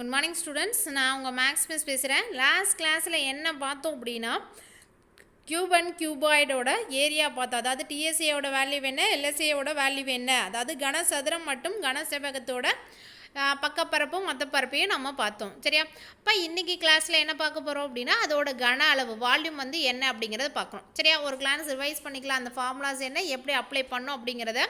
Good morning students. நான் உங்கள் maths miss பேசுகிறேன். லாஸ்ட் கிளாஸில் என்ன பார்த்தோம் அப்படின்னா, கியூப் அண்ட் கியூபாய்டோட ஏரியா பார்த்தோம். அதாவது டிஎஸ்ஏயோட வேல்யூ என்ன, எல்எஸ்ஏயோட வேல்யூ என்ன, அதாவது கனசதுரம் மற்றும் கனசெவ்வகத்தோட பக்கப்பரப்பும் மொத்த பரப்பையும் நம்ம பார்த்தோம். சரியா? இப்போ இன்றைக்கி கிளாஸில் என்ன பார்க்க போகிறோம் அப்படின்னா, அதோட கன அளவு வால்யூம் வந்து என்ன அப்படிங்கிறத பார்க்குறோம். சரியா? ஒரு கிளாஸ் ரிவைஸ் பண்ணிக்கலாம். அந்த ஃபார்முலாஸ் என்ன, எப்படி அப்ளை பண்ணோம் அப்படிங்கிறத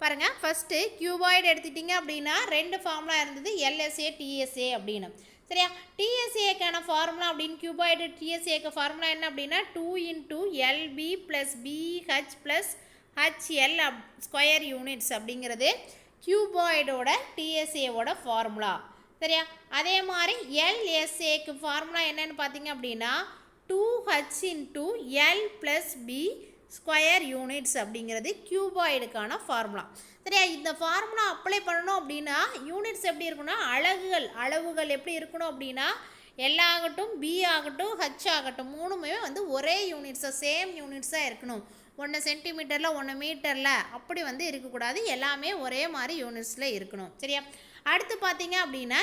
பாருங்கள். ஃபஸ்ட்டு கியூபாய்டு எடுத்துட்டிங்க அப்படின்னா 2 ஃபார்முலா இருந்தது, எல்எஸ்ஏ டிஎஸ்ஏ அப்படின்னு. சரியா? டிஎஸ்ஏக்கான ஃபார்முலா அப்படின்னு கியூபாய்டு டிஎஸ்ஏக்கு ஃபார்முலா என்ன அப்படின்னா 2 × LB + BH + HL square units அப்படிங்கிறது கியூபாய்டோட டிஎஸ்ஏவோட ஃபார்முலா. சரியா? அதே மாதிரி எல்எஸ்ஏக்கு ஃபார்முலா என்னன்னு பார்த்தீங்க அப்படின்னா 2H × L + B square units அப்படிங்கிறது கியூபாய்டுக்கான ஃபார்முலா. சரியா? இந்த ஃபார்முலா அப்ளை பண்ணணும் அப்படின்னா யூனிட்ஸ் எப்படி இருக்குன்னா அளவுகள் எப்படி இருக்கணும் அப்படின்னா L ஆகட்டும், B ஆகட்டும், H ஆகட்டும், மூணுமே வந்து ஒரே யூனிட்ஸாக சேம் யூனிட்ஸாக இருக்கணும். 1 சென்டிமீட்டரில் 1 மீட்டரில் அப்படி வந்து இருக்கக்கூடாது. எல்லாமே ஒரே மாதிரி யூனிட்ஸில் இருக்கணும். சரியா? அடுத்து பார்த்தீங்க அப்படின்னா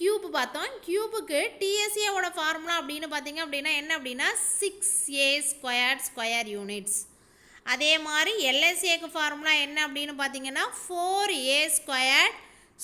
கியூப் பார்த்தோம். கியூபுக்கு டிஎஸ்ஏவோட ஃபார்முலா அப்படின்னு பார்த்தீங்க அப்படின்னா என்ன அப்படின்னா 6A² ஸ்கொயர் யூனிட்ஸ். அதே மாதிரி எல்எஸ்ஏக்கு ஃபார்முலா என்ன அப்படின்னு பார்த்தீங்கன்னா 4A²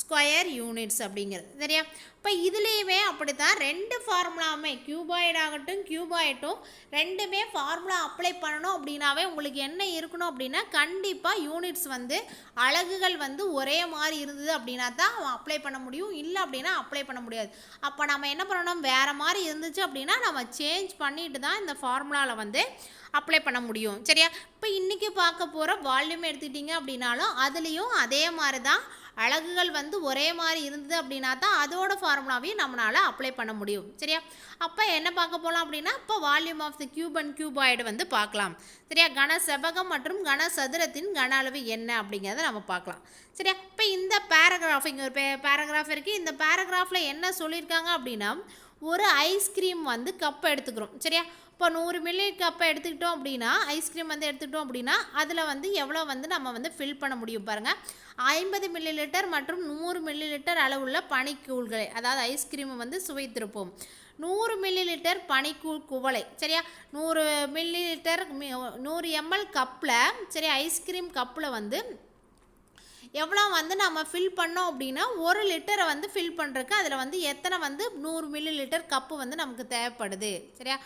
ஸ்கொயர் யூனிட்ஸ் அப்படிங்கிறது. சரியா? இப்போ இதுலேயுமே அப்படி தான் 2 ஃபார்முலாவுமே கியூபாய்டு ஆகட்டும் கியூபாய்டும் ரெண்டுமே ஃபார்முலா அப்ளை பண்ணணும் அப்படின்னாவே உங்களுக்கு என்ன இருக்கணும் அப்படின்னா கண்டிப்பாக யூனிட்ஸ் வந்து அலகுகள் வந்து ஒரே மாதிரி இருந்தது அப்படின்னா தான் அப்ளை பண்ண முடியும். இல்லை அப்படின்னா அப்ளை பண்ண முடியாது. அப்போ நம்ம என்ன பண்ணணும், வேறு மாதிரி இருந்துச்சு அப்படின்னா நம்ம சேஞ்ச் பண்ணிட்டு தான் இந்த ஃபார்முலாவில் வந்து அப்ளை பண்ண முடியும். சரியா? இப்போ இன்றைக்கி பார்க்க போகிற வால்யூம் எடுத்துக்கிட்டிங்க அப்படின்னாலும் அதுலேயும் அதே மாதிரி தான் அலகுகள் வந்து ஒரே மாதிரி இருந்தது அப்படின்னா தான் அதோட ஃபார்முலாவையும் நம்மளால் அப்ளை பண்ண முடியும். சரியா? அப்போ என்ன பார்க்க போகலாம் அப்படின்னா இப்போ volume of the cube and cuboid வந்து பார்க்கலாம். சரியா? கனசெவ்வகம் மற்றும் கனசதுரத்தின் கன அளவு என்ன அப்படிங்கிறத நம்ம பார்க்கலாம். சரியா? இப்போ இந்த பேராகிராஃப் இங்கே ஒரு பேராகிராஃப் இருக்குது. இந்த பேராகிராஃபில் என்ன சொல்லியிருக்காங்க அப்படின்னா ஒரு ஐஸ்கிரீம் வந்து கப்பை எடுத்துக்கிறோம். சரியா? இப்போ 100 மில்லி கப்பை எடுத்துக்கிட்டோம் அப்படின்னா ஐஸ்கிரீம் வந்து எடுத்துக்கிட்டோம் அப்படின்னா அதில் வந்து எவ்வளோ வந்து நம்ம வந்து ஃபில் பண்ண முடியும் பாருங்கள். 50 ml மற்றும் 100 ml அளவுள்ள பனிக்கூழ்களை, அதாவது ஐஸ்கிரீமை வந்து சுவைத்திருப்போம். 100 ml பனிக்கூழ் குவளை. சரியா? 100 ml 100 ml கப்பில், சரி, ஐஸ்கிரீம் கப்பில் வந்து எவ்வளோ வந்து நம்ம ஃபில் பண்ணோம் அப்படின்னா 1 லிட்டரை வந்து ஃபில் பண்ணுறதுக்கு அதில் வந்து எத்தனை வந்து 100 ml கப்பு வந்து நமக்கு தேவைப்படுது. சரியா?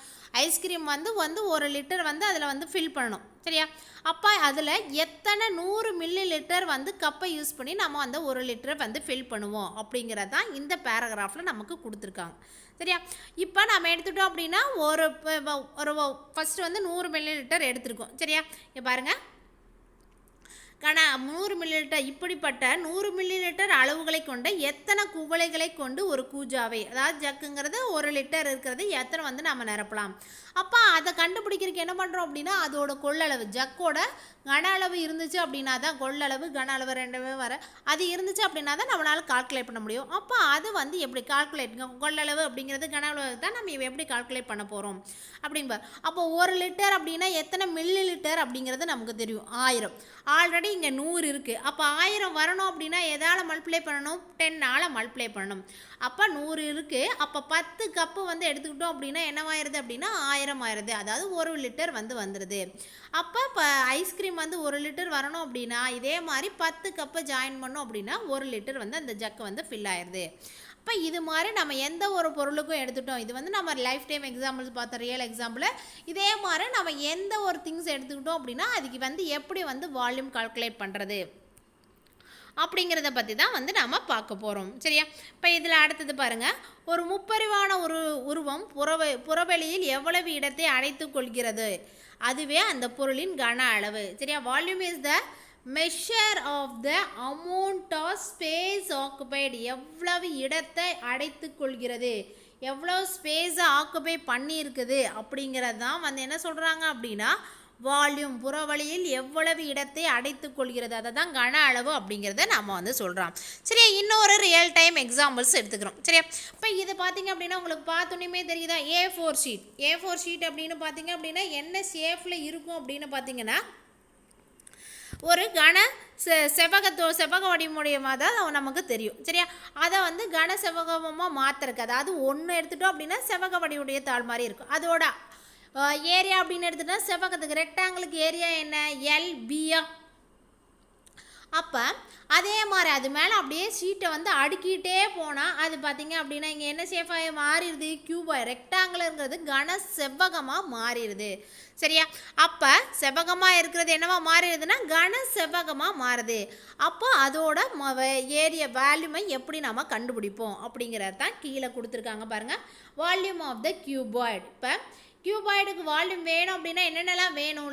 ஐஸ்கிரீம் வந்து 1 லிட்டர் வந்து அதில் வந்து ஃபில் பண்ணணும். சரியா? அப்போ அதில் எத்தனை 100 ml வந்து கப்பை யூஸ் பண்ணி நம்ம அந்த 1 லிட்டரை வந்து ஃபில் பண்ணுவோம் அப்படிங்கிறது தான் இந்த பேராகிராஃபில் நமக்கு கொடுத்துருக்காங்க. சரியா? இப்போ நம்ம எடுத்துட்டோம் அப்படின்னா ஒரு ஃபஸ்ட்டு வந்து 100 ml எடுத்துருக்கோம். சரியா? இங்கே பாருங்கள், 100 ml இப்படிப்பட்ட 100 ml அளவுகளை கொண்ட எத்தனை குவளைகளை கொண்டு ஒரு கூஜாவை, அதாவது ஜக்குங்கிறது 1 லிட்டர் இருக்கிறது எத்தனை வந்து நம்ம நிரப்பலாம். அப்போ அதை கண்டுபிடிக்கிறதுக்கு என்ன பண்ணுறோம் அப்படின்னா அதோட கொள்ளளவு, ஜக்கோட கன அளவு இருந்துச்சு அப்படின்னா தான் கொள்ளளவு கன அளவு ரெண்டுமே வர அது இருந்துச்சு அப்படின்னா தான் நம்மளால் கால்குலேட் பண்ண முடியும். அப்போ அது வந்து எப்படி கால்குலேட், கொள்ளளவு அப்படிங்கிறது கன அளவு தான் நம்ம எப்படி கால்குலேட் பண்ண போகிறோம் அப்படின்பார். அப்போ 1 லிட்டர் அப்படின்னா எத்தனை மில்லி லிட்டர் அப்படிங்கிறது நமக்கு தெரியும், 1000. ஆல்ரெடி இங்கே 100 இருக்குது. அப்போ 1000 வரணும் அப்படின்னா எதால் மல்டிப்ளை பண்ணணும், 10ஆல் மல்டிப்ளை பண்ணணும். அப்போ 100 இருக்குது. அப்போ 10 கப்பு வந்து எடுத்துக்கிட்டோம் அப்படின்னா என்னவாயிருது அப்படின்னா 1000 ஆயிடுது. அதாவது 1 லிட்டர் வந்து வந்துடுது. அப்போ இப்போ ஐஸ்கிரீம் வந்து 1 லிட்டர் வரணும் அப்படின்னா இதே மாதிரி 10 கப்பை ஜாயின் பண்ணோம் அப்படின்னா 1 லிட்டர் வந்து அந்த ஜக்கு வந்து ஃபில் ஆயிடுது. இப்போ இது மாதிரி நம்ம எந்த ஒரு பொருளுக்கும் எடுத்துட்டோம், இது வந்து நம்ம லைஃப் டைம் எக்ஸாம்பிள்ஸ் பார்த்த ரியல் எக்ஸாம்பிள். இதே மாதிரி நம்ம எந்த ஒரு திங்ஸ் எடுத்துக்கிட்டோம் அப்படின்னா அதுக்கு வந்து எப்படி வந்து வால்யூம் கால்குலேட் பண்ணுறது அப்படிங்கிறத பற்றி தான் வந்து நம்ம பார்க்க போகிறோம். சரியா? இப்போ இதில் அடுத்தது பாருங்கள், ஒரு முப்பரிவான உருவம் புறவெளியில் எவ்வளவு இடத்தை அடைத்து கொள்கிறது, அதுவே அந்த பொருளின் கன அளவு. சரியா? Volume is the measure of the amount of space occupied, எவ்வளவு இடத்தை அடைத்து கொள்கிறது, எவ்வளோ ஸ்பேஸை ஆக்குபை பண்ணியிருக்குது அப்படிங்கிறது தான் வந்து என்ன சொல்கிறாங்க அப்படின்னா வால்யூம். புறவழியில் எவ்வளவு இடத்தை அடைத்து கொள்கிறது, அதை தான் கன அளவு அப்படிங்கிறத நம்ம வந்து சொல்கிறோம். சரியா? இன்னொரு ரியல் டைம் எக்ஸாம்பிள்ஸ் எடுத்துக்கிறோம். சரியா? இப்போ இது பார்த்திங்க அப்படின்னா உங்களுக்கு பார்த்தோன்னே தெரியுதா, A4 ஷீட் அப்படின்னு பார்த்திங்க அப்படின்னா என்ன ஷேப்பில் இருக்கும் அப்படின்னு பார்த்திங்கன்னா ஒரு கன செவ்வக வடிவமுடையமாக தான் நமக்கு தெரியும். சரியா, அதை வந்து கன செவ்வகமாக மாற்றுறக்கு, அதாவது ஒன்று எடுத்துட்டோம் அப்படின்னா செவ்வக வடிவுடைய தாள் மாதிரி இருக்கும். அதோட ஏரியா அப்படின்னு எடுத்துட்டா செவ்வகத்துக்கு ரெக்டாங்கிளுக்கு ஏரியா என்ன, எல்பியா. அப்போ அதே மாதிரி அது மேலே அப்படியே ஷீட்டை வந்து அடுக்கிட்டே போனால் அது பார்த்திங்க அப்படின்னா இங்கே என்ன ஷேப்பாக மாறிடுது, கியூபாய். ரெக்டாங்கிளுங்கிறது கன செவ்வகமாக மாறிடுது. சரியா, அப்போ செவ்வகமாக இருக்கிறது என்னவா மாறிடுதுன்னா கன செவ்வகமாக மாறுது. அப்போ அதோட ஏரியா வேல்யூமை எப்படி நம்ம கண்டுபிடிப்போம் அப்படிங்கிறது தான் கீழே கொடுத்துருக்காங்க பாருங்கள். Volume of the cuboid. இப்போ கியூபாய்டுக்கு வால்யூம் வேணும் அப்படின்னா என்னென்னலாம் வேணும்,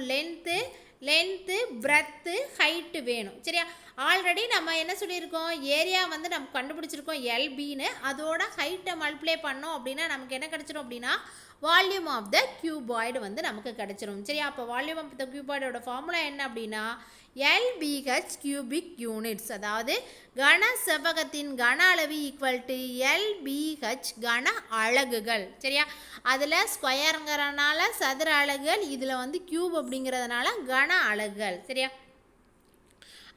லென்த்து பிரெத்து ஹைட்டு வேணும். சரியா, ஆல்ரெடி நம்ம என்ன சொல்லியிருக்கோம், ஏரியா வந்து நம்ம கண்டுபிடிச்சிருக்கோம் எல்பின்னு. அதோட ஹைட்டை மல்டிப்ளை பண்ணோம் அப்படின்னா நமக்கு என்ன கிடச்சிரும் அப்படின்னா வால்யூம் ஆஃப் த கியூபாய்டு வந்து நமக்கு கிடச்சிரும். சரியா, அப்போ வால்யூம் ஆஃப் த கியூபாய்டோட ஃபார்முலா என்ன அப்படின்னா LBH கியூபிக் யூனிட்ஸ். அதாவது கன செவ்வகத்தின் கன அளவு ஈக்குவல் டு LBH கன அலகுகள். சரியா, அதில் ஸ்கொயருங்கிறனால சதுர அலகுகள், இதில் வந்து கியூப் அப்படிங்கிறதுனால கன அலகுகள். சரியா,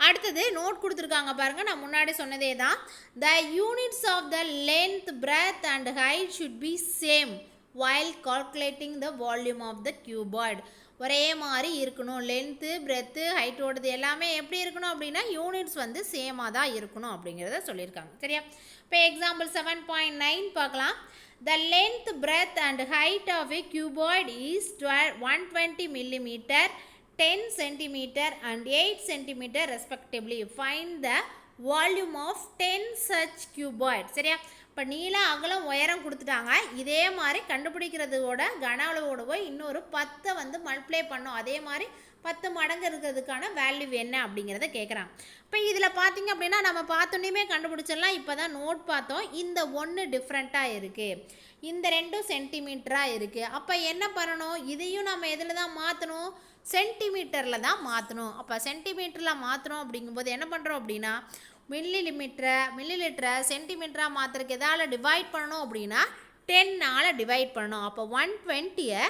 அடுத்தது நோட் கொடுத்துருக்காங்க பாருங்கள். நான் முன்னாடி சொன்னதே தான். The units of the length breadth and height should be same while calculating the volume of the cuboid. ஒரே மாதிரி இருக்கணும். லென்த்து பிரெத்து ஹைட்டோடது எல்லாமே எப்படி இருக்கணும் அப்படின்னா யூனிட்ஸ் வந்து சேமாக தான் இருக்கணும் அப்படிங்கிறத சொல்லியிருக்காங்க. சரியா, இப்போ எக்ஸாம்பிள் 7.9 பார்க்கலாம். The length, breadth and height of a cuboid is 120 mm, 10 cm and 8 cm respectively. Find the volume of 10 such cuboid. சரியா, இப்போ நீளம் அகலம் உயரம் கொடுத்துட்டாங்க. இதே மாதிரி கண்டுபிடிக்கிறதோட கன அளவோட இன்னொரு 10 வந்து மல்டிப்ளை பண்ணோம். அதே மாதிரி 10 மடங்கு இருக்கிறதுக்கான வேல்யூ என்ன அப்படிங்கிறத கேட்குறாங்க. இப்போ இதில் பார்த்தீங்க அப்படின்னா நம்ம பார்த்தோன்னே கண்டுபிடிச்சிடலாம். இப்போ தான் நோட் பார்த்தோம். இந்த ஒன்று டிஃப்ரெண்ட்டாக இருக்குது, இந்த 2 சென்டிமீட்டராக இருக்குது. அப்போ என்ன பண்ணணும், இதையும் நம்ம எதில் தான் மாற்றணும், சென்டிமீட்டரில் தான் மாற்றணும். அப்போ சென்டிமீட்டரில் மாற்றணும் அப்படிங்கும்போது என்ன பண்ணுறோம் அப்படின்னா மில்லிலிட்டரை சென்டிமீட்டராக மாற்றுறதுக்கு எதால் டிவைட் பண்ணணும் அப்படின்னா 10ஆல் டிவைட் பண்ணணும். அப்போ 120-ஐ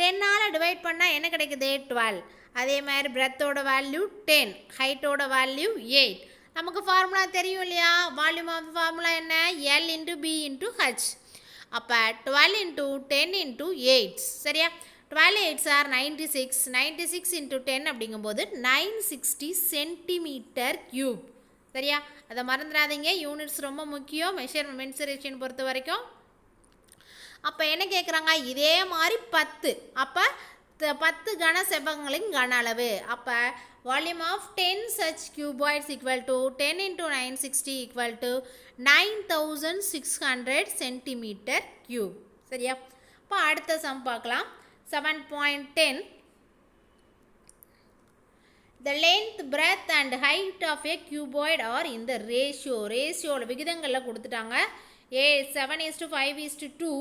10ஆல் டிவைட் பண்ணால் என்ன கிடைக்குது, 12. அதே மாதிரி பிரெத்தோட வேல்யூ 10, ஹைட்டோட வேல்யூ 8. நமக்கு ஃபார்முலா தெரியும் இல்லையா, வால்யூம் ஆஃப் ஃபார்முலா என்ன, L × B × H. அப்போ 12 × 10 × 8. சரியா, 12 8s are 96. 96 × 10 அப்படிங்கும்போது 960 சென்டிமீட்டர் கியூப். சரியா, அதை மறந்துடாதீங்க. யூனிட்ஸ் ரொம்ப முக்கியம் மென்சுரேஷன் பொறுத்த வரைக்கும். அப்போ என்ன கேட்குறாங்க, இதே மாதிரி 10. அப்போ 10 கன செவ்வகங்களின் கன அளவு. அப்போ volume of 10 such cuboids equal to 10 × 960 equal to 9600 centimetre cube. சரியா, இப்போ அடுத்த சம் பார்க்கலாம். 7.10. The length, breadth and height of a cuboid are in the ratio. ரேஷியோவில் விகிதங்களில் கொடுத்துட்டாங்க. 7:5:2.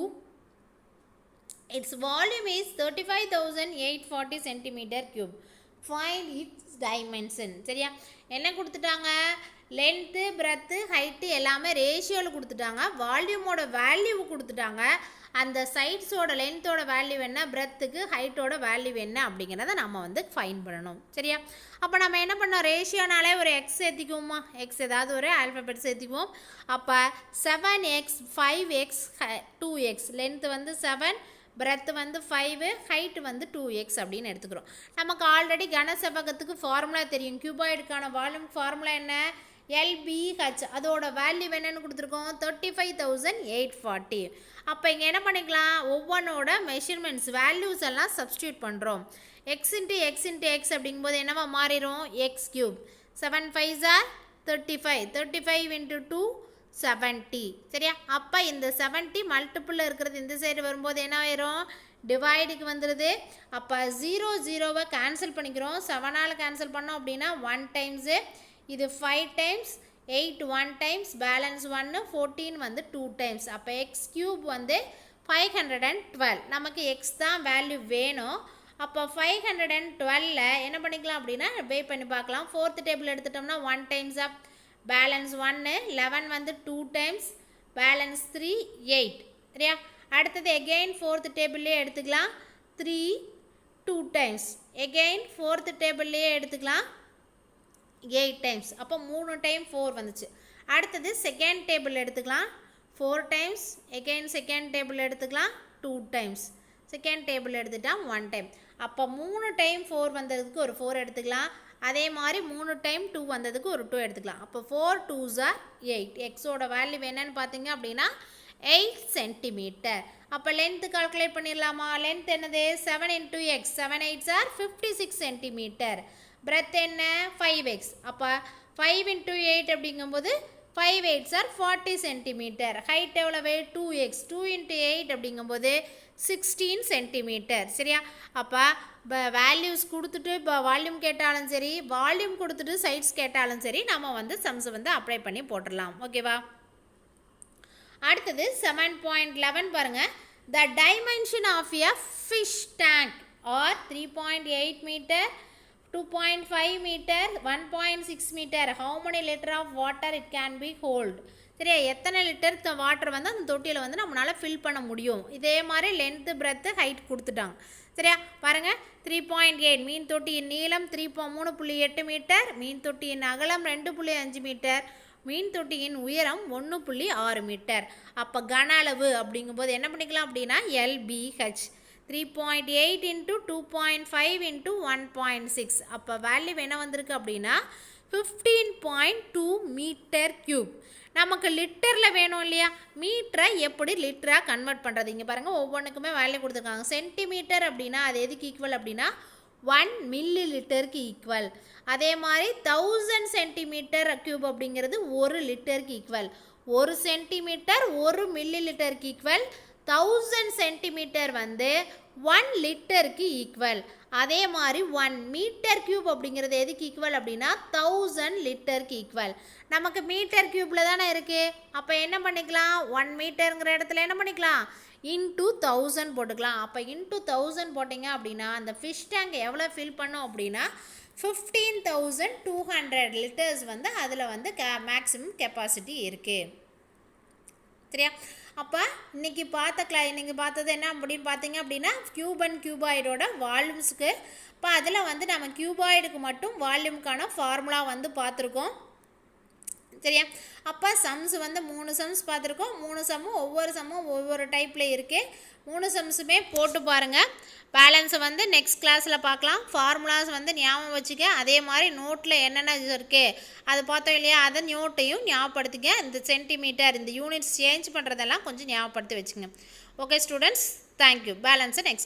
Its volume is 35,840 centimeter cube. Find its dimension. சரியா, என்ன கொடுத்துட்டாங்க, லென்த்து பிரெத்து ஹைட்டு எல்லாமே ரேஷியோவில் கொடுத்துட்டாங்க. வால்யூமோட வேல்யூ கொடுத்துட்டாங்க. அந்த சைட்ஸோட லென்த்தோட வேல்யூ என்ன, பிரெத்துக்கு ஹைட்டோட வேல்யூ என்ன அப்படிங்கிறத நம்ம வந்து ஃபைன் பண்ணணும். சரியா, அப்போ நம்ம என்ன பண்ணோம், ரேஷியோனாலே ஒரு எக்ஸ் சேர்த்திக்குவோமா, எக்ஸ் ஏதாவது ஒரு ஆல்ஃபபெட் சேர்த்திக்குவோம். அப்போ 7x 5x 2x, லென்த்து வந்து 7, பிரெத்து வந்து 5, ஹைட்டு வந்து 2x அப்படின்னு எடுத்துக்கிறோம். நமக்கு ஆல்ரெடி கன செவ்வகத்துக்கு ஃபார்முலா தெரியும். கியூபாய்டுக்கான வால்யூம் ஃபார்முலா என்ன, LBH. அதோட வேல்யூ என்னென்னு கொடுத்துருக்கோம், 35,840. அப்போ இங்கே என்ன பண்ணிக்கலாம், ஒவ்வொன்றோட மெஷர்மெண்ட்ஸ் வேல்யூஸ் எல்லாம் சப்ஸ்டியூட் பண்ணுறோம். x × x × x அப்படிங்கும்போது என்னவா மாறிடும், x3. 7 5s are 35, 35 × 2 70. சரியா, அப்போ இந்த 70 மல்டிப்புளில் இருக்கிறது இந்த சைடு வரும்போது என்ன ஆயிரும், டிவைடுக்கு வந்துடுது. அப்போ 0 0-வை கேன்சல் பண்ணிக்கிறோம். 7ஆல் கேன்சல் பண்ணோம் அப்படின்னா 1 டைம்ஸு, இது 5 டைம்ஸ், 8 1 டைம்ஸ், பேலன்ஸ் 1, 14 வந்து 2 டைம்ஸ். அப்போ x³ வந்து 512. நமக்கு x தான் வேல்யூ வேணும். அப்போ 512ல் என்ன பண்ணிக்கலாம் அப்படின்னா பே பண்ணி பார்க்கலாம். 4th டேபிள் எடுத்துட்டோம்னா 1 டைம்ஸ் அப், பேலன்ஸ் 1, 11 வந்து 2 டைம்ஸ், பேலன்ஸ் 3 8. சரியா, அடுத்தது எகெயின் 4th டேபிள்லேயே எடுத்துக்கலாம். 3 2 டைம்ஸ், எகெயின் 4th டேபிள்லேயே எடுத்துக்கலாம். 8 டைம்ஸ். அப்போ 3 டைம் 4 வந்துச்சு. அடுத்தது செகண்ட் டேபிள் எடுத்துக்கலாம். 4 டைம்ஸ். எகெயின் செகண்ட் டேபிள் எடுத்துக்கலாம். 2 டைம்ஸ். செகண்ட் டேபிள் எடுத்துட்டா 1 டைம். அப்போ 3 டைம் 4 வந்ததுக்கு ஒரு 4 எடுத்துக்கலாம். அதே மாதிரி 3 டைம் 2 வந்ததுக்கு ஒரு 2 எடுத்துக்கலாம். அப்போ 4 2s are 8. எக்ஸோட வேல்யூ என்னன்னு பார்த்தீங்க அப்படின்னா 8 சென்டிமீட்டர். அப்போ லென்த்து கால்குலேட் பண்ணிடலாமா? லென்த் என்னது? 7 into x. 7 8s are 56 centimetre. Breadth என்ன? 5x. அப்போ 5 into 8 அப்படிங்கும்போது 5 8s are 40 சென்டிமீட்டர். ஹைட் எவ்வளவு? 2x. 2 into 8 அப்படிங்கும்போது 16 சென்டிமீட்டர். சரியா? அப்போ வேல்யூஸ் கொடுத்துட்டு இப்போ வால்யூம் கேட்டாலும் சரி, வால்யூம் கொடுத்துட்டு சைட்ஸ் கேட்டாலும் சரி, நம்ம வந்து சம்ஸ் வந்து அப்ளை பண்ணி போட்டுடலாம். ஓகேவா? அடுத்தது 7.11 பாருங்க. The dimension of a fish tank are 3.8 meter, 2.5 meter, 1.6 meter. How many liter of water it can be hold? சரியா? எத்தனை லிட்டர் வாட்டர் வந்து அந்த தொட்டியில் வந்து நம்மளால் ஃபில் பண்ண முடியும். இதே மாதிரி லென்த்து பிரெத்து ஹைட் கொடுத்துட்டாங்க. சரியா? பாருங்கள். 3.8 மீன் தொட்டியின் நீளம் 3.8 மீட்டர், மீன் தொட்டியின் அகலம் 2.5 மீட்டர், மீன் தொட்டியின் உயரம் 1.6 மீட்டர். அப்போ கன அளவு அப்படிங்கும்போது என்ன பண்ணிக்கலாம் அப்படின்னா LBH. 3.8 into 2.5 into 1.6. அப்போ வேல்யூ என்ன வந்திருக்கு அப்படின்னா 15.2 மீட்டர் கியூப். நமக்கு லிட்டரில் வேணும் இல்லையா? மீட்டரை எப்படி லிட்டராக கன்வெர்ட் பண்ணுறது? இங்கே பாருங்கள், ஒவ்வொன்றுக்குமே வேல்யூ கொடுத்துருக்காங்க. சென்டிமீட்டர் அப்படின்னா அது எதுக்கு ஈக்குவல் அப்படின்னா 1 மில்லி லிட்டருக்கு ஈக்குவல். அதே மாதிரி 1000 சென்டிமீட்டர் கியூப் அப்படிங்கிறது 1 லிட்டருக்கு ஈக்குவல். 1 சென்டிமீட்டர் 1 மில்லி லிட்டருக்கு ஈக்குவல். 1000 சென்டிமீட்டர் வந்து 1 லிட்டருக்கு ஈக்குவல். அதே மாதிரி 1 மீட்டர் கியூப் அப்படிங்கிறது எதுக்கு ஈக்குவல் அப்படின்னா 1000 லிட்டருக்கு ஈக்குவல். நமக்கு மீட்டர் கியூப்பில் தானே இருக்குது. அப்போ என்ன பண்ணிக்கலாம்? 1 மீட்டருங்கிற இடத்துல என்ன பண்ணிக்கலாம்? இன்ட்டு 1000 போட்டுக்கலாம். அப்போ இன்ட்டு 1000 போட்டிங்க அப்படின்னா அந்த ஃபிஷ் டேங்க் எவ்வளோ ஃபில் பண்ணோம் அப்படின்னா 15,200 லிட்டர்ஸ் வந்து அதில் வந்து மேக்ஸிமம் கெப்பாசிட்டி இருக்குது. சரியா? அப்போ இன்றைக்கி பார்த்தது என்ன அப்படின்னு பார்த்தீங்க அப்படின்னா கியூப் அண்ட் கியூபாய்டோட வால்யூம்ஸுக்கு. இப்போ அதில் வந்து நம்ம கியூபாய்டுக்கு மட்டும் வால்யூமுக்கான ஃபார்முலா வந்து பார்த்துருக்கோம். சரியா? அப்போ சம்ஸ் வந்து 3 சம்ஸ் பார்த்துருக்கோம். 3 சம்மும் ஒவ்வொரு டைப்பில் இருக்குது. 3 சம்ஸுமே போட்டு பாருங்கள். பேலன்ஸை வந்து நெக்ஸ்ட் கிளாஸில் பார்க்கலாம். ஃபார்முலாஸ் வந்து ஞாபகம் வச்சுக்க. அதே மாதிரி நோட்டில் என்னென்ன இருக்குது அது பார்த்தோம் இல்லையா? அதை நோட்டையும் ஞாபகப்படுத்திக்க. இந்த சென்டிமீட்டர் இந்த யூனிட்ஸ் சேஞ்ச் பண்ணுறதெல்லாம் கொஞ்சம் ஞாபகப்படுத்தி வச்சுங்க. Okay students, thank you. பேலன்ஸை நெக்ஸ்ட்